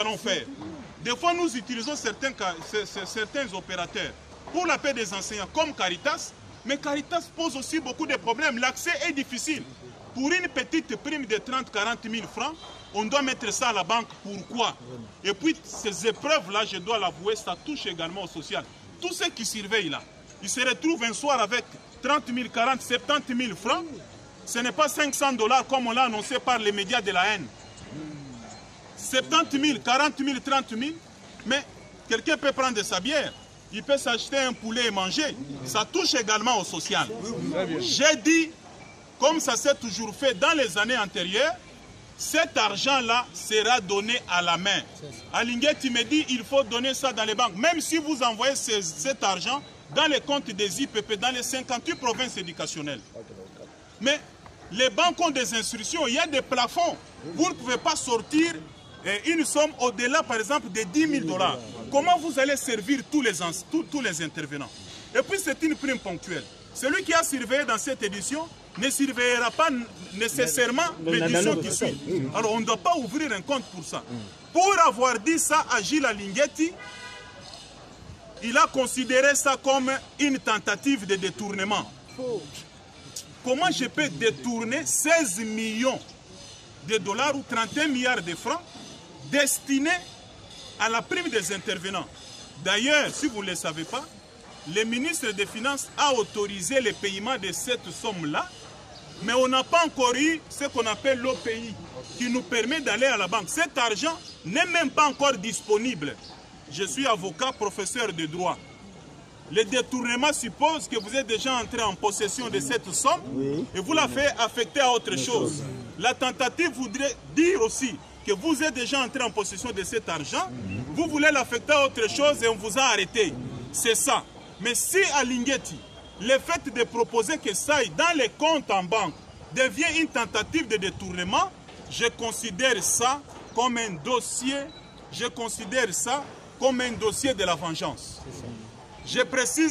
allons faire. Des fois, nous utilisons certains opérateurs pour la paix des enseignants, comme Caritas, mais Caritas pose aussi beaucoup de problèmes. L'accès est difficile. Pour une petite prime de 30-40 000 francs, on doit mettre ça à la banque. Pourquoi? Et puis, ces épreuves-là, je dois l'avouer, ça touche également au social. Tous ceux qui surveillent là, ils se retrouvent un soir avec 30 000, 40 000, 70 000 francs. Ce n'est pas 500 $ comme on l'a annoncé par les médias de la haine. 70 000, 40 000, 30 000. Mais quelqu'un peut prendre sa bière. Il peut s'acheter un poulet et manger. Ça touche également au social. J'ai dit, comme ça s'est toujours fait dans les années antérieures, cet argent-là sera donné à la main. Alinguetti me dit il faut donner ça dans les banques. Même si vous envoyez cet argent dans les comptes des IPP, dans les 58 provinces éducationnelles. Mais les banques ont des instructions, il y a des plafonds. Vous ne pouvez pas sortir une somme au-delà, par exemple, de 10 000 $. Comment vous allez servir tous les intervenants? Et puis c'est une prime ponctuelle. Celui qui a surveillé dans cette édition ne surveillera pas nécessairement l'édition qui suit. Alors on ne doit pas ouvrir un compte pour ça. Pour avoir dit ça à Gilles Alinguetti, il a considéré ça comme une tentative de détournement. Comment je peux détourner 16 millions de dollars ou 31 milliards de francs destinés à la prime des intervenants? D'ailleurs, si vous ne le savez pas, le ministre des Finances a autorisé le paiement de cette somme-là, mais on n'a pas encore eu ce qu'on appelle l'OPI, qui nous permet d'aller à la banque. Cet argent n'est même pas encore disponible. Je suis avocat, professeur de droit. Le détournement suppose que vous êtes déjà entré en possession de cette somme et vous la faites affecter à autre chose. La tentative voudrait dire aussi que vous êtes déjà entré en possession de cet argent, vous voulez l'affecter à autre chose et on vous a arrêté. C'est ça. Mais si Alinguetti, le fait de proposer que ça aille dans les comptes en banque devient une tentative de détournement, je considère ça comme un dossier, de la vengeance. Je précise